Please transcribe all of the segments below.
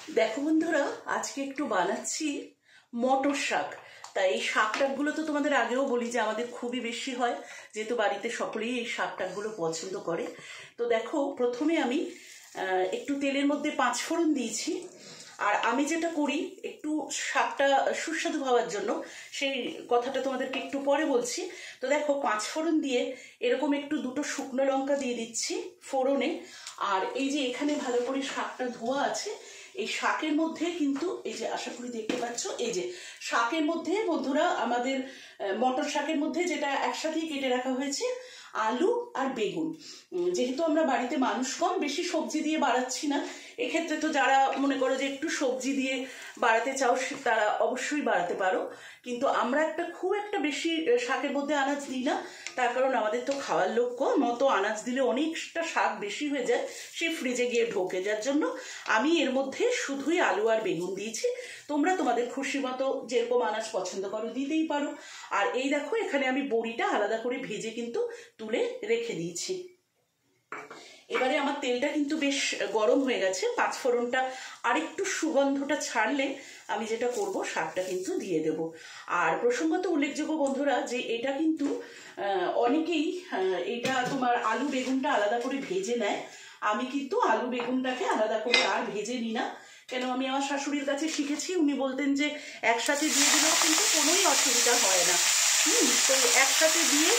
দেখো বন্ধুরা, আজকে একটু বানাচ্ছি মটর শাক। তাই এই শাক টাকগুলো তো তোমাদের আগেও বলি যে আমাদের খুবই বেশি হয়, যেহেতু বাড়িতে সকলেই এই শাক টাকগুলো পছন্দ করে। তো দেখো, প্রথমে আমি একটু তেলের মধ্যে 5 ফোড়ন দিয়েছি। আর আমি যেটা করি একটু শাকটা সুস্বাদু হওয়ার জন্য, সেই কথাটা তোমাদেরকে একটু পরে বলছি। তো দেখো, 5 ফোড়ন দিয়ে এরকম একটু 2টো শুকনো লঙ্কা দিয়ে দিচ্ছি ফোড়নে। আর এই যে এখানে ভালো করে শাকটা ধোয়া আছে, এই শাকের মধ্যে কিন্তু এই যে আশা করি দেখতে পাচ্ছ, এই যে শাকের মধ্যে বন্ধুরা আমাদের মটর শাকের মধ্যে যেটা একসাথেই কেটে রাখা হয়েছে আলু আর বেগুন। যেহেতু আমরা বাড়িতে মানুষ কম, বেশি সবজি দিয়ে বাড়াচ্ছি না। এক্ষেত্রে তো যারা মনে করো যে একটু সবজি দিয়ে বাড়াতে চাও তারা অবশ্যই বাড়াতে পারো, কিন্তু আমরা খুব একটা বেশি শাকের মধ্যে আনাজ দিই না। তার কারণ আমাদের তো খাওয়ার লোক কম, অত আনাজ দিলে অনেকটা শাক বেশি হয়ে যায়, সে ফ্রিজে গিয়ে ঢোকে। যার জন্য আমি এর মধ্যে শুধুই আলু আর বেগুন দিয়েছি। তোমরা তোমাদের খুশি মতো যেরকম আনাজ পছন্দ করো দিতেই পারো। আর এই দেখো, এখানে আমি বড়িটা আলাদা করে ভেজে কিন্তু তুলে রেখে দিয়েছি। এবারে আমার তেলটা কিন্তু বেশ গরম হয়ে গেছে। 5 ফোড়নটা আরেকটু সুগন্ধটা ছাড়লে আমি যেটা করব, শাকটা কিন্তু দিয়ে দেব। আর প্রসঙ্গত উল্লেখযোগ্য বন্ধুরা, যে এটা কিন্তু অনেকেই এটা তোমার আলু বেগুনটা আলাদা করে ভেজে নেয়। আমি কিন্তু আলু বেগুনটাকে আলাদা করে আর ভেজে নিই না। কেন, আমি আমার শাশুড়ির কাছে শিখেছি, উনি বলতেন যে একসাথে দিয়ে দিলেও কিন্তু কোনোই অসুবিধা হয় না। তো একসাথে দিয়ে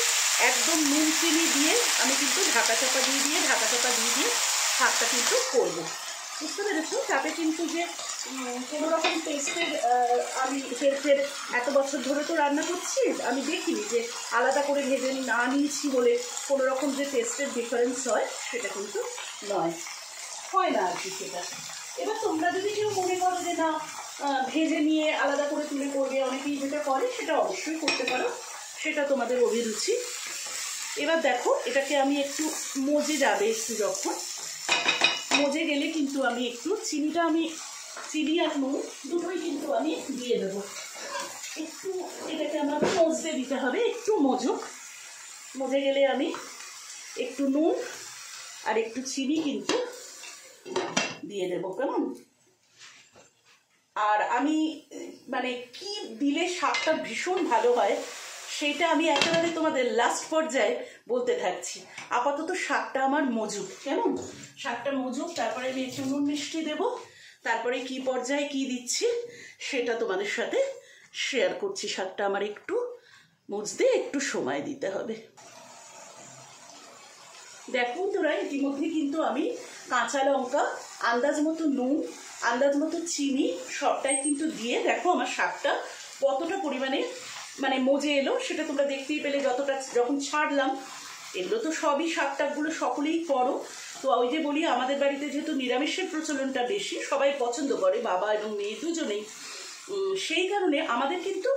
একদম নুন চিনি দিয়ে আমি কিন্তু ঢাকা চাপা দিয়ে শাকটা কিন্তু করবো। বুঝতে পেরেছো? তাতে কিন্তু যে কোনো রকম টেস্টের আমি হেলথের এত বছর ধরে তো রান্না করছি, আমি দেখিনি যে আলাদা করে ভেজে না নিয়েছি বলে কোনো রকম যে টেস্টের ডিফারেন্স হয়, সেটা কিন্তু হয় না আর কি সেটা। এবার তোমরা যদি কেউ মনে করো যে না ভেজে নিয়ে আলাদা করে তুলে করবে, অনেকেই যেটা করে সেটা অবশ্যই করতে পারো, সেটা তোমাদের অভিরুচি। এবার দেখো, এটাকে আমি একটু মজে যাবে, একটু যখন মজে গেলে কিন্তু আমি একটু চিনি আর নুন দুটোই কিন্তু আমি দিয়ে দেবো। একটু এটাকে আমার মজতে দিতে হবে, একটু মজে গেলে আমি একটু নুন আর একটু চিনি কিন্তু দিয়ে দেবো। কেমন? আর আমি মানে কি দিলে শাকটা ভীষণ ভালো হয় সেইটা আমি একেবারে তোমাদের লাস্ট পর্যায়ে বলতে থাকছি। আপাতত শাকটা আমার মজুক, কেমন? শাকটা মজুক, তারপরে আমি একটু নুন মিষ্টি দেবো, তারপরে কি পর্যায়ে কি দিচ্ছি সেটা তোমাদের সাথে শেয়ার করছি। শাকটা আমার একটু মজতে একটু সময় দিতে হবে। দেখো বন্ধুরা, ইতিমধ্যে কিন্তু আমি কাঁচা লঙ্কা, আন্দাজ মতো নুন, আন্দাজ মতো চিনি সবটাই কিন্তু দিয়ে, দেখো আমার শাকটা কতটা পরিমাণে মানে মজে এলো সেটা তোমরা দেখতেই পেলে। যখন ছাড়লাম, এগুলো তো সবই শাকটাকগুলো সকলেই করো। তো ওই যে বলি, আমাদের বাড়িতে যেহেতু নিরামিষের প্রচলনটা বেশি, সবাই পছন্দ করে, বাবা এবং মেয়ে দুজনেই, সেই কারণে আমাদের কিন্তু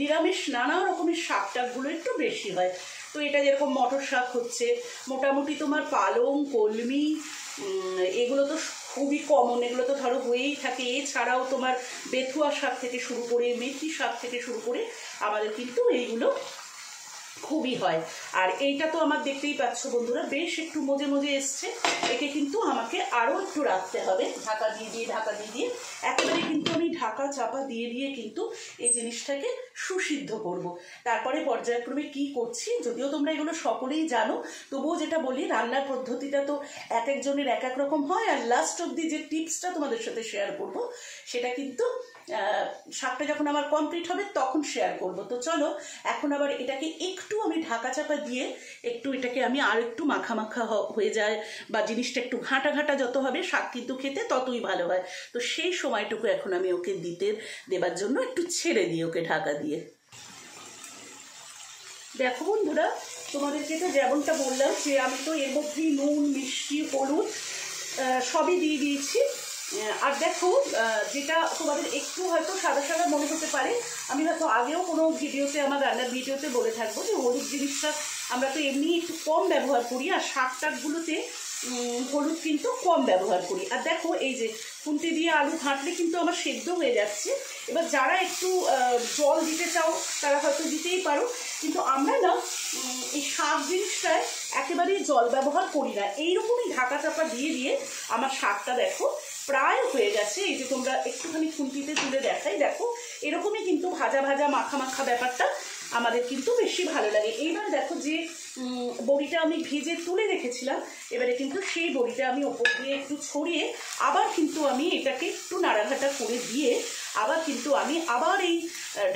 নিরামিষ নানা রকমের শাকটাকগুলো একটু বেশি হয়। তো এটা যেরকম মটর শাক হচ্ছে, মোটামুটি তোমার পালং, কলমি, এগুলো তো খুবই কমন, এগুলো তো ধরো হয়েই থাকে। এছাড়াও তোমার বেথুয়া শাক থেকে শুরু করে, মেথি শাক থেকে শুরু করে আমাদের কিন্তু এইগুলো খুবই হয়। আর এইটা তো আমার দেখতেই পাচ্ছ বন্ধুরা, বেশ একটু মজে এসছে। একে কিন্তু আমাকে আরও একটু রাখতে হবে, ঢাকা দিয়ে দিয়ে একেবারে কিন্তু আমি ঢাকা চাপা দিয়ে কিন্তু এই জিনিসটাকে সুসিদ্ধ করব। তারপরে পর্যায়ক্রমে কি করছি, যদিও তোমরা এগুলো সকলেই জানো, তবুও যেটা বলি, রান্নার পদ্ধতিটা তো এক একজনের এক এক রকম হয়। আর লাস্ট অব্দি যে টিপসটা তোমাদের সাথে শেয়ার করব, সেটা কিন্তু শাকটা যখন আমার কমপ্লিট হবে তখন শেয়ার করব। তো চলো, এখন আবার এটাকে একটু আমি ঢাকা চাপা দিয়ে একটু এটাকে আমি আর একটু মাখা হয়ে যায়, বা জিনিসটা একটু ঘাঁটা যত হবে শাক কিন্তু খেতে ততই ভালো হয়। তো সেই সময়টুকু এখন আমি ওকে দেবার জন্য একটু ছেড়ে দিই ওকে ঢাকা দিয়ে। দেখো বন্ধুরা, তোমাদেরকে তো যেমনটা বললাম যে আমি তো এর মধ্যেই নুন, মিষ্টি, হলুদ সবই দিয়ে দিয়েছি। আর দেখো, যেটা তোমাদের একটু হয়তো সাদা মনে হতে পারে, আমি হয়তো আগেও কোনো ভিডিওতে, আমার রান্নার ভিডিওতে বলে থাকবো যে হলুদ জিনিসটা আমরা তো এমনি একটু কম ব্যবহার করি, আর শাক টাকগুলোতে হলুদ কিন্তু কম ব্যবহার করি। আর দেখো, এই যে খুন্তি দিয়ে আলু ঘাঁটলে কিন্তু আমার সেদ্ধ হয়ে যাচ্ছে। এবার যারা একটু জল দিতে চাও তারা হয়তো দিতেই পারো, কিন্তু আমরা না এই শাক জিনিসটায় একেবারেই জল ব্যবহার করি না। এইরকমই ঢাকা চাপা দিয়ে আমার শাকটা দেখো প্রায় হয়ে গেছে। এই যে তোমরা একটুখানি খুন্তিতে তুলে দেখাই, দেখো এরকমই কিন্তু ভাজা ভাজা মাখা মাখা ব্যাপারটা আমাদের কিন্তু বেশি ভালো লাগে। এইবার দেখো যে বড়িটা আমি ভেজে তুলে রেখেছিলাম, এবারে কিন্তু সেই বড়িটা আমি ওপর দিয়ে একটু ছড়িয়ে আবার কিন্তু আমি এটাকে একটু নাড়াঘাটা করে দিয়ে আবার কিন্তু আমি আবার এই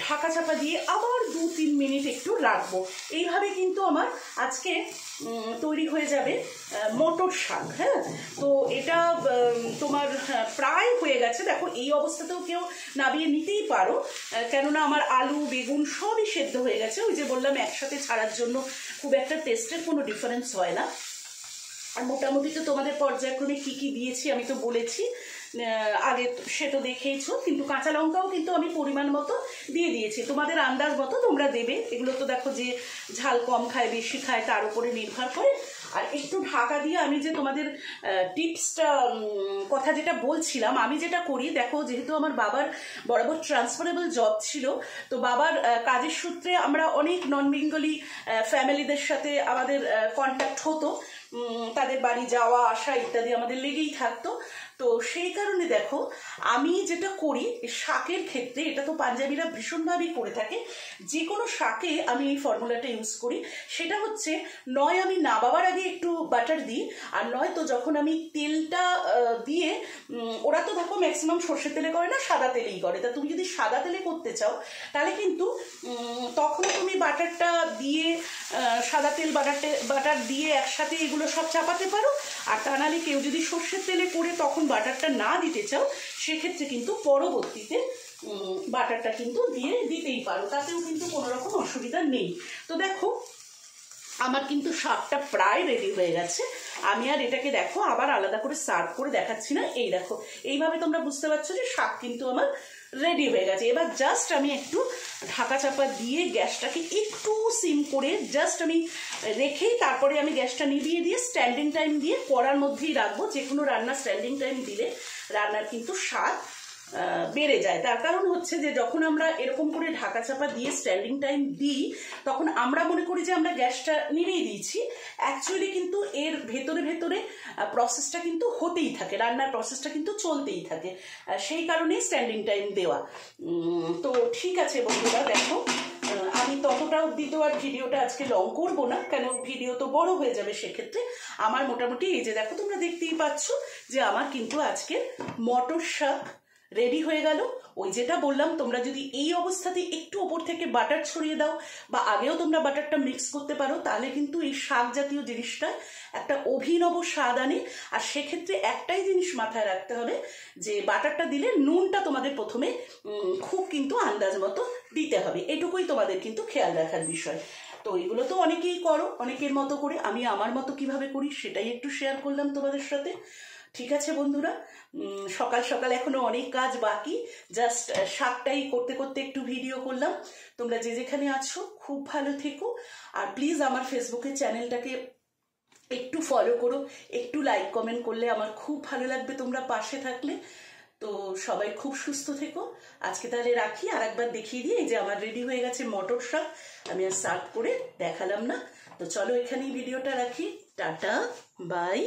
ঢাকা চাপা দিয়ে আবার 2-3 মিনিট একটু রাখবো। এইভাবে কিন্তু আমার আজকে তৈরি হয়ে যাবে মটর শাক। হ্যাঁ, তো এটা তোমার প্রায় হয়ে গেছে। দেখো এই অবস্থাতেও কেউ নামিয়ে নিতেই পারো, কেননা আমার আলু বেগুন সবই সেদ্ধ হয়ে গেছে। ওই যে বললাম একসাথে ছাড়ার জন্য খুব একটা টেস্টের কোনো ডিফারেন্স হয় না। আর মোটামুটি তো তোমাদের পর্যায়ক্রমে কী কী দিয়েছি আমি তো বলেছি আগে, সে তো দেখেইছো। কিন্তু কাঁচা লঙ্কাও কিন্তু আমি পরিমাণ মতো দিয়ে দিয়েছি, তোমাদের আন্দাজ মতো তোমরা দেবে। এগুলো তো দেখো যে ঝাল কম খায় বেশি খায় তার উপরে নির্ভর করে। আর একটু ঢাকা দিয়ে আমি যে তোমাদের টিপসটা কথা যেটা বলছিলাম, আমি যেটা করি দেখো, যেহেতু আমার বাবার বরাবর ট্রান্সফারেবল জব ছিল, তো বাবার কাজের সূত্রে আমরা অনেক নন বেঙ্গলি ফ্যামিলিদের সাথে আমাদের কন্ট্যাক্ট হতো, তাদের বাড়ি যাওয়া আসা ইত্যাদি আমাদের লেগেই থাকতো। তো সেই কারণে দেখো আমি যেটা করি শাকের ক্ষেত্রে, এটা তো পাঞ্জাবিরা ভীষণভাবেই করে থাকে, যে কোনো শাকে আমি এই ফর্মুলাটা ইউজ করি। সেটা হচ্ছে, নয় আমি নামাবার আগে একটু বাটার দিই, আর নয় তো যখন আমি তেলটা দিয়ে, ওরা তো দেখো ম্যাক্সিমাম সর্ষের তেলে করে না, সাদা তেলেই করে। তা তুমি যদি সাদা তেলে করতে চাও তাহলে কিন্তু তখন তুমি বাটারটা দিয়ে সাদা তেল বাটার দিয়ে একসাথে এগুলো সব চাপাতে পারো। আর তা নাহলে কেউ যদি সর্ষের তেলে করে তখন বাটারটা না দিতে চাও, সেক্ষেত্রে কিন্তু পরবর্তীতে বাটারটা কিন্তু দিতেই পারো, তাতেও কিন্তু কোনো রকম অসুবিধা নেই। তো দেখো আমার কিন্তু শাকটা প্রায় রেডি হয়ে গেছে। আমি আর এটাকে দেখো আবার আলাদা করে সার্ভ করে দেখাচ্ছি না। এই দেখো এইভাবে তোমরা বুঝতে পারছো যে শাক কিন্তু আমার রেডি হয়ে গেছে। এবার জাস্ট আমি একটু ঢাকা চাপা দিয়ে গ্যাসটাকে একটু সিম করে জাস্ট আমি রেখেই তারপরে আমি গ্যাসটা নিভিয়ে দিয়ে স্ট্যান্ডিং টাইম দিয়ে কড়ার মধ্যেই রাখবো। যে কোনো রান্না স্ট্যান্ডিং টাইম দিলে রান্নার কিন্তু স্বাদ বেড়ে যায়। তার কারণ হচ্ছে যে যখন আমরা এরকম করে ঢাকা চাপা দিয়ে স্ট্যান্ডিং টাইম দিই, তখন আমরা মনে করি যে আমরা গ্যাসটা নিভিয়ে দিয়েছি, অ্যাকচুয়ালি কিন্তু এর ভেতরে প্রসেসটা কিন্তু হতেই থাকে, রান্নার প্রসেসটা কিন্তু চলতেই থাকে। সেই কারণেই স্ট্যান্ডিং টাইম দেওয়া। তো ঠিক আছে বন্ধুরা, দেখো আমি ততটা অবধি তো আর ভিডিওটা আজকে লং করবো না, কেন ভিডিও তো বড় হয়ে যাবে। সেক্ষেত্রে আমার মোটামুটি এই যে দেখো তোমরা দেখতেই পাচ্ছ যে আমার কিন্তু আজকে মটর শাক রেডি হয়ে গেল। ওই যেটা বললাম, তোমরা যদি এই অবস্থাতে একটু ওপর থেকে বাটার ছড়িয়ে দাও বা আগেও তোমরা বাটারটা মিক্স করতে পারো, তাহলে কিন্তু এই শাক জাতীয় জিনিসটা একটা অভিনব স্বাদ আনে। আর সেক্ষেত্রে একটাই জিনিস মাথায় রাখতে হবে যে বাটারটা দিলে নুনটা তোমাদের প্রথমে খুব কিন্তু আন্দাজ মতো দিতে হবে, এটুকুই তোমাদের কিন্তু খেয়াল রাখার বিষয়। তো এগুলো তো অনেকেই করো অনেকের মতো করে, আমি আমার মতো কিভাবে করি সেটাই একটু শেয়ার করলাম তোমাদের সাথে। ঠিক আছে বন্ধুরা, সকাল সকাল এখনো অনেক কাজ বাকি, জাস্ট শাকটাই করতে করতে একটু ভিডিও করলাম। তোমরা যে যেখানে আছো খুব ভালো থেকো, আর প্লিজ আমার ফেসবুকের চ্যানেলটাকে একটু ফলো করো, একটু লাইক কমেন্ট করলে আমার খুব ভালো লাগবে তোমরা পাশে থাকলে। তো সবাই খুব সুস্থ থেকো। আজকে তাহলে রাখি, আর একবার দেখিয়ে দিই। এই যে আমার রেডি হয়ে গেছে মটর শাক, আমি আর সার্ভ করে দেখালাম না। তো চলো এখানেই ভিডিওটা রাখি, টাটা বাই।